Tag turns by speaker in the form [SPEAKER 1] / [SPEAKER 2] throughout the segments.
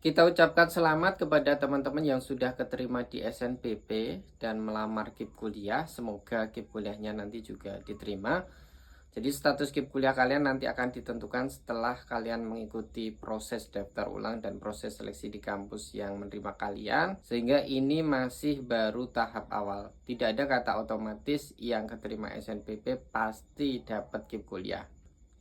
[SPEAKER 1] Kita ucapkan selamat kepada teman-teman yang sudah keterima di SNPP dan melamar KIP kuliah. Semoga KIP kuliahnya nanti juga diterima. Jadi status KIP kuliah kalian nanti akan ditentukan setelah kalian mengikuti proses daftar ulang dan proses seleksi di kampus yang menerima kalian. Sehingga ini masih baru tahap awal. Tidak ada kata otomatis yang keterima SNPP pasti dapat KIP kuliah.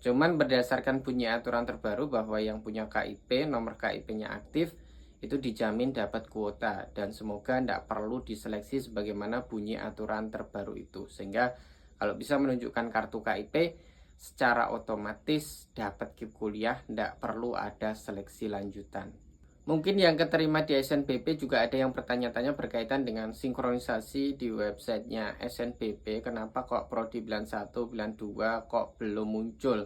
[SPEAKER 1] Cuman berdasarkan bunyi aturan terbaru bahwa yang punya KIP, nomor KIP-nya aktif, itu dijamin dapat kuota. Dan semoga tidak perlu diseleksi sebagaimana bunyi aturan terbaru itu. Sehingga kalau bisa menunjukkan kartu KIP, secara otomatis dapat KIP kuliah, tidak perlu ada seleksi lanjutan. Mungkin yang keterima di SNPP juga ada yang bertanya-tanya berkaitan dengan sinkronisasi di websitenya SNPP. Kenapa kok Prodi Bilan 1, Bilan 2 kok belum muncul?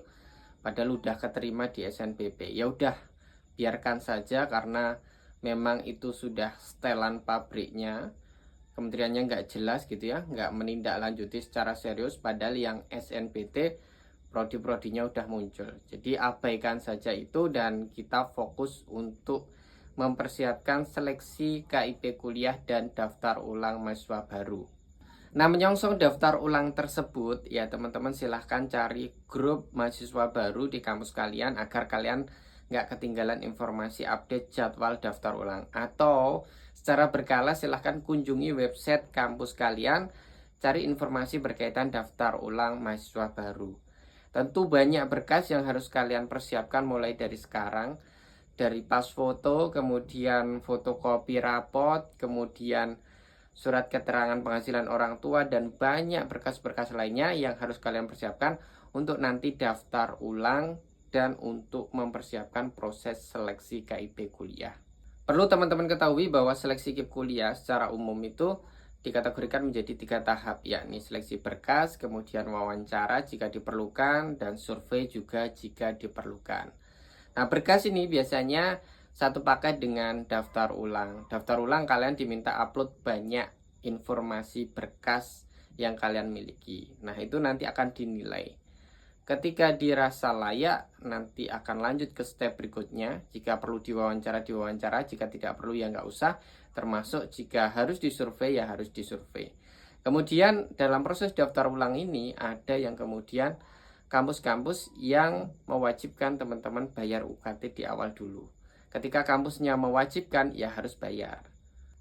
[SPEAKER 1] Padahal udah keterima di SNPP. Ya udah, biarkan saja karena memang itu sudah setelan pabriknya. Kementeriannya nggak jelas gitu ya, nggak menindaklanjuti secara serius. Padahal yang SNPT prodi-prodinya udah muncul. Jadi abaikan saja itu dan kita fokus untuk mempersiapkan seleksi KIP kuliah dan daftar ulang mahasiswa baru. Nah, menyongsong daftar ulang tersebut, ya teman-teman silahkan cari grup mahasiswa baru di kampus kalian agar kalian nggak ketinggalan informasi update jadwal daftar ulang. Atau secara berkala silahkan kunjungi website kampus kalian, cari informasi berkaitan daftar ulang mahasiswa baru. Tentu banyak berkas yang harus kalian persiapkan mulai dari sekarang. Dari pas foto, kemudian fotokopi rapot, kemudian surat keterangan penghasilan orang tua, dan banyak berkas-berkas lainnya yang harus kalian persiapkan untuk nanti daftar ulang dan untuk mempersiapkan proses seleksi KIP kuliah. Perlu teman-teman ketahui bahwa seleksi KIP kuliah secara umum itu dikategorikan menjadi 3 tahap, yakni seleksi berkas, kemudian wawancara jika diperlukan, dan survei juga jika diperlukan. Nah, berkas ini biasanya satu paket dengan daftar ulang. Daftar ulang kalian diminta upload banyak informasi berkas yang kalian miliki. Nah, itu nanti akan dinilai. Ketika dirasa layak, nanti akan lanjut ke step berikutnya. Jika perlu diwawancara, jika tidak perlu ya nggak usah. Termasuk jika harus disurvei ya harus disurvei. Kemudian dalam proses daftar ulang ini ada yang kemudian kampus-kampus yang mewajibkan teman-teman bayar UKT di awal dulu. Ketika kampusnya mewajibkan, ya harus bayar.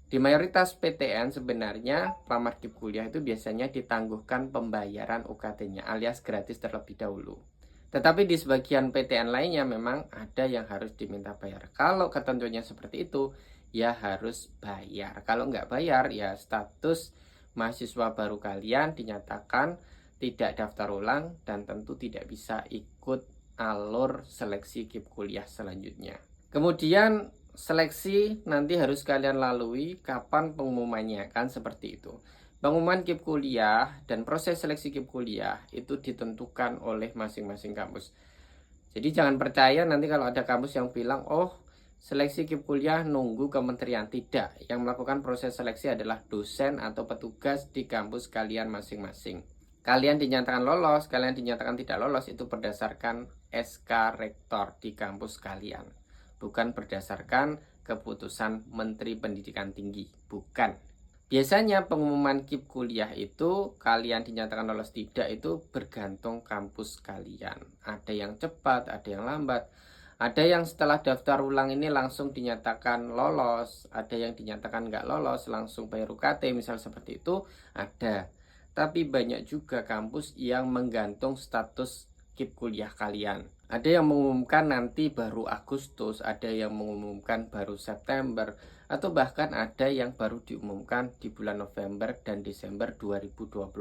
[SPEAKER 1] Di mayoritas PTN sebenarnya pelamar KIP kuliah itu biasanya ditangguhkan pembayaran UKT-nya alias gratis terlebih dahulu. Tetapi di sebagian PTN lainnya memang ada yang harus diminta bayar. Kalau ketentuannya seperti itu, ya harus bayar. Kalau nggak bayar, ya status mahasiswa baru kalian dinyatakan tidak daftar ulang dan tentu tidak bisa ikut alur seleksi KIP kuliah selanjutnya. Kemudian seleksi nanti harus kalian lalui, kapan pengumumannya, kan seperti itu. Pengumuman KIP kuliah dan proses seleksi KIP kuliah itu ditentukan oleh masing-masing kampus. Jadi jangan percaya nanti kalau ada kampus yang bilang, oh seleksi KIP kuliah nunggu kementerian. Tidak, yang melakukan proses seleksi adalah dosen atau petugas di kampus kalian masing-masing. Kalian dinyatakan lolos, kalian dinyatakan tidak lolos itu berdasarkan SK Rektor di kampus kalian. Bukan berdasarkan keputusan Menteri Pendidikan Tinggi, bukan. Biasanya pengumuman KIP kuliah itu kalian dinyatakan lolos tidak itu bergantung kampus kalian. Ada yang cepat, ada yang lambat. Ada yang setelah daftar ulang ini langsung dinyatakan lolos, ada yang dinyatakan nggak lolos, langsung bayar UKT, misal seperti itu, ada. Tapi banyak juga kampus yang menggantung status KIP kuliah kalian. Ada yang mengumumkan nanti baru Agustus, ada yang mengumumkan baru September, atau bahkan ada yang baru diumumkan di bulan November dan Desember 2025.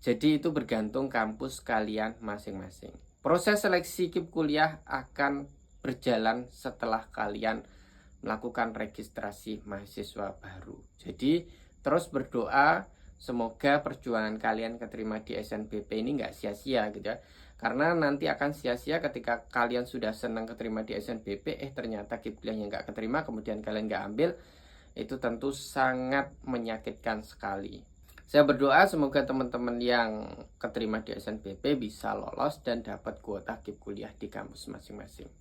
[SPEAKER 1] Jadi itu bergantung kampus kalian masing-masing. Proses seleksi KIP kuliah akan berjalan setelah kalian melakukan registrasi mahasiswa baru. Jadi terus berdoa semoga perjuangan kalian keterima di SNPP ini nggak sia-sia gitu ya. Karena nanti akan sia-sia ketika kalian sudah senang keterima di SNPP, ternyata KIP kuliahnya nggak keterima, kemudian kalian nggak ambil, itu tentu sangat menyakitkan sekali. Saya berdoa semoga teman-teman yang keterima di SNPP bisa lolos dan dapat kuota KIP kuliah di kampus masing-masing.